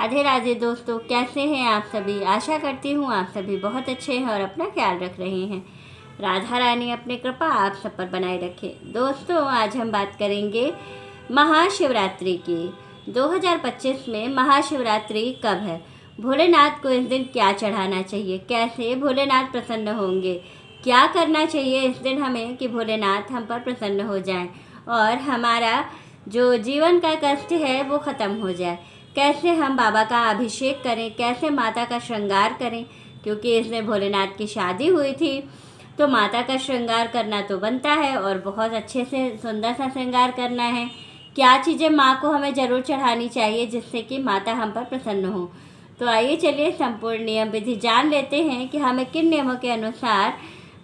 राधे राधे दोस्तों, कैसे हैं आप सभी। आशा करती हूँ आप सभी बहुत अच्छे हैं और अपना ख्याल रख रहे हैं। राधा रानी अपनी कृपा आप सब पर बनाए रखे। दोस्तों, आज हम बात करेंगे महाशिवरात्रि की। 2025 में महाशिवरात्रि कब है, भोलेनाथ को इस दिन क्या चढ़ाना चाहिए, कैसे भोलेनाथ प्रसन्न होंगे, क्या करना चाहिए इस दिन हमें कि भोलेनाथ हम पर प्रसन्न हो जाएं और हमारा जो जीवन का कष्ट है वो ख़त्म हो जाए। कैसे हम बाबा का अभिषेक करें, कैसे माता का श्रृंगार करें, क्योंकि इसमें भोलेनाथ की शादी हुई थी तो माता का श्रृंगार करना तो बनता है और बहुत अच्छे से सुंदर सा श्रृंगार करना है। क्या चीज़ें माँ को हमें ज़रूर चढ़ानी चाहिए जिससे कि माता हम पर प्रसन्न हो। तो आइए चलिए संपूर्ण नियम विधि जान लेते हैं कि हमें किन नियमों के अनुसार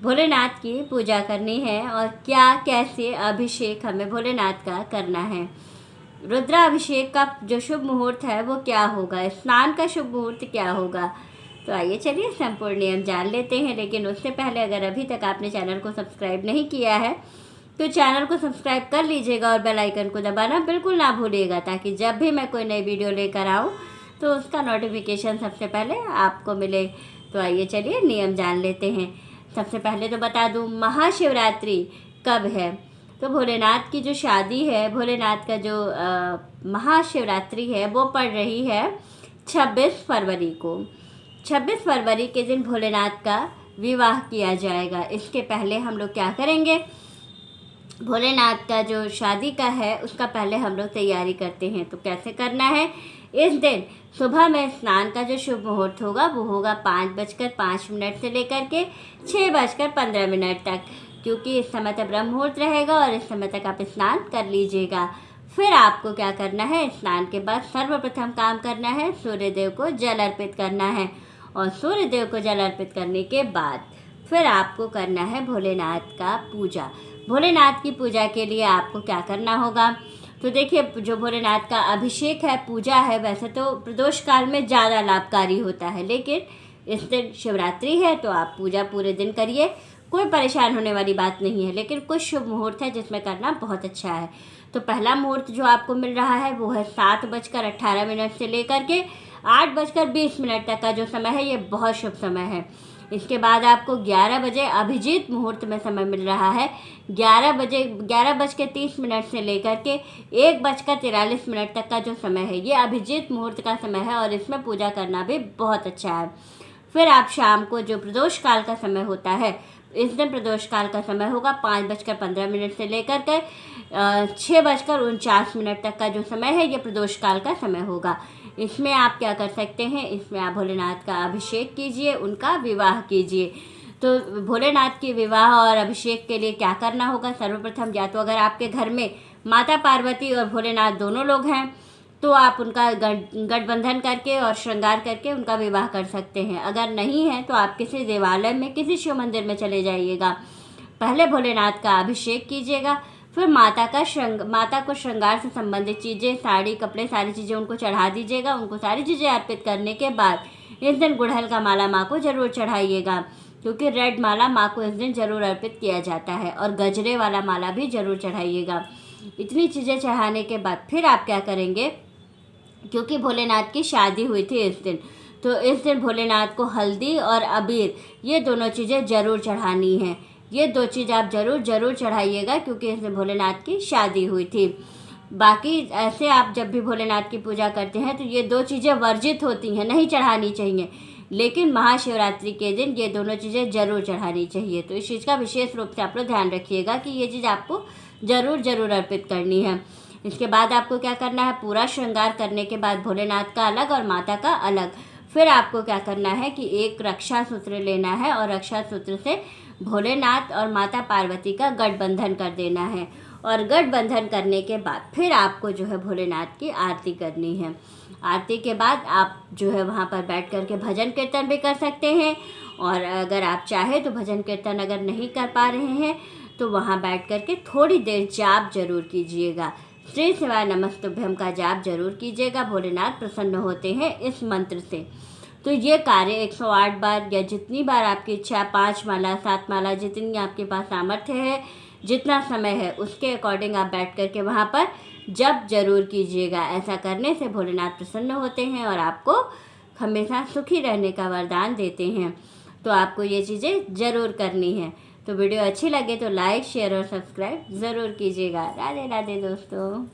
भोलेनाथ की पूजा करनी है और क्या कैसे अभिषेक हमें भोलेनाथ का करना है। रुद्राभिषेक का जो शुभ मुहूर्त है वो क्या होगा, स्नान का शुभ मुहूर्त क्या होगा। तो आइए चलिए संपूर्ण नियम जान लेते हैं। लेकिन उससे पहले अगर अभी तक आपने चैनल को सब्सक्राइब नहीं किया है तो चैनल को सब्सक्राइब कर लीजिएगा और बेल आइकन को दबाना बिल्कुल ना भूलिएगा, ताकि जब भी मैं कोई नई वीडियो लेकर आऊँ तो उसका नोटिफिकेशन सबसे पहले आपको मिले। तो आइए चलिए नियम जान लेते हैं। सबसे पहले तो बता दूँ महाशिवरात्रि कब है। तो भोलेनाथ की जो शादी है, भोलेनाथ का जो महाशिवरात्रि है वो पड़ रही है 26 फरवरी को। 26 फरवरी के दिन भोलेनाथ का विवाह किया जाएगा। इसके पहले हम लोग क्या करेंगे, भोलेनाथ का जो शादी का है उसका पहले हम लोग तैयारी करते हैं। तो कैसे करना है, इस दिन सुबह में स्नान का जो शुभ मुहूर्त होगा वो होगा 5:05 से लेकर के 6:15 तक, क्योंकि इस समय तक ब्रह्म मुहूर्त रहेगा और इस समय तक आप स्नान कर लीजिएगा। फिर आपको क्या करना है, स्नान के बाद सर्वप्रथम काम करना है सूर्य देव को जल अर्पित करना है और सूर्य देव को जल अर्पित करने के बाद फिर आपको करना है भोलेनाथ का पूजा। भोलेनाथ की पूजा के लिए आपको क्या करना होगा, तो देखिए जो भोलेनाथ का अभिषेक है, पूजा है, वैसे तो प्रदोष काल में ज़्यादा लाभकारी होता है, लेकिन इस दिन शिवरात्रि है तो आप पूजा पूरे दिन करिए, कोई परेशान होने वाली बात नहीं है। लेकिन कुछ शुभ मुहूर्त है जिसमें करना बहुत अच्छा है। तो पहला मुहूर्त जो आपको मिल रहा है वो है 7:18 से लेकर के 8:20 तक का जो समय है ये बहुत शुभ समय है। इसके बाद आपको 11 बजे अभिजीत मुहूर्त में समय मिल रहा है। 11:30 से लेकर के 1:43 तक का जो समय है ये अभिजीत मुहूर्त का समय है और इसमें पूजा करना भी बहुत अच्छा है। फिर आप शाम को जो प्रदोष काल का समय होता है, इस दिन प्रदोष काल का समय होगा 5:15 से लेकर के 6:49 तक का जो समय है ये प्रदोष काल का समय होगा। इसमें आप क्या कर सकते हैं, इसमें आप भोलेनाथ का अभिषेक कीजिए, उनका विवाह कीजिए। तो भोलेनाथ के विवाह और अभिषेक के लिए क्या करना होगा, सर्वप्रथम या तो अगर आपके घर में माता पार्वती और भोलेनाथ दोनों लोग हैं तो आप उनका गठबंधन करके और श्रृंगार करके उनका विवाह कर सकते हैं। अगर नहीं है तो आप किसी देवालय में, किसी शिव मंदिर में चले जाइएगा, पहले भोलेनाथ का अभिषेक कीजिएगा, फिर माता को श्रृंगार से संबंधित चीज़ें, साड़ी, कपड़े, सारी चीज़ें उनको चढ़ा दीजिएगा। उनको सारी चीज़ें अर्पित करने के बाद इस दिन गुड़हल का माला माँ को ज़रूर चढ़ाइएगा, क्योंकि रेड माला माँ को इस दिन ज़रूर अर्पित किया जाता है, और गजरे वाला माला भी ज़रूर चढ़ाइएगा। इतनी चीज़ें चढ़ाने के बाद फिर आप क्या करेंगे, क्योंकि भोलेनाथ की शादी हुई थी इस दिन, तो इस दिन भोलेनाथ को हल्दी और अबीर ये दोनों चीज़ें ज़रूर चढ़ानी हैं। ये दो चीज़ आप ज़रूर चढ़ाइएगा, क्योंकि इस दिन भोलेनाथ की शादी हुई थी। बाकी ऐसे आप जब भी भोलेनाथ की पूजा करते हैं तो ये दो चीज़ें वर्जित होती हैं, नहीं चढ़ानी चाहिए, लेकिन महाशिवरात्रि के दिन ये दोनों चीज़ें ज़रूर चढ़ानी चाहिए। तो इस चीज़ का विशेष रूप से आप लोग ध्यान रखिएगा कि ये चीज़ आपको ज़रूर अर्पित करनी है। इसके बाद आपको क्या करना है, पूरा श्रृंगार करने के बाद भोलेनाथ का अलग और माता का अलग, फिर आपको क्या करना है कि एक रक्षा सूत्र लेना है और रक्षा सूत्र से भोलेनाथ और माता पार्वती का गठबंधन कर देना है, और गठबंधन करने के बाद फिर आपको जो है भोलेनाथ की आरती करनी है। आरती के बाद आप जो है वहाँ पर बैठ कर के भजन कीर्तन भी कर सकते हैं, और अगर आप चाहें तो भजन कीर्तन अगर नहीं कर पा रहे हैं तो वहाँ बैठ कर के थोड़ी देर जाप जरूर कीजिएगा। श्री शिवाय नमस्तुभ्यम का जाप जरूर कीजिएगा, भोलेनाथ प्रसन्न होते हैं इस मंत्र से। तो ये कार्य 108 बार या जितनी बार आपकी इच्छा, 5 माला 7 माला, जितनी आपके पास सामर्थ्य है, जितना समय है उसके अकॉर्डिंग आप बैठ कर के वहाँ पर जप जरूर कीजिएगा। ऐसा करने से भोलेनाथ प्रसन्न होते हैं और आपको हमेशा सुखी रहने का वरदान देते हैं। तो आपको ये चीज़ें ज़रूर करनी है। तो वीडियो अच्छी लगे तो लाइक, शेयर और सब्सक्राइब ज़रूर कीजिएगा। राधे राधे दोस्तों।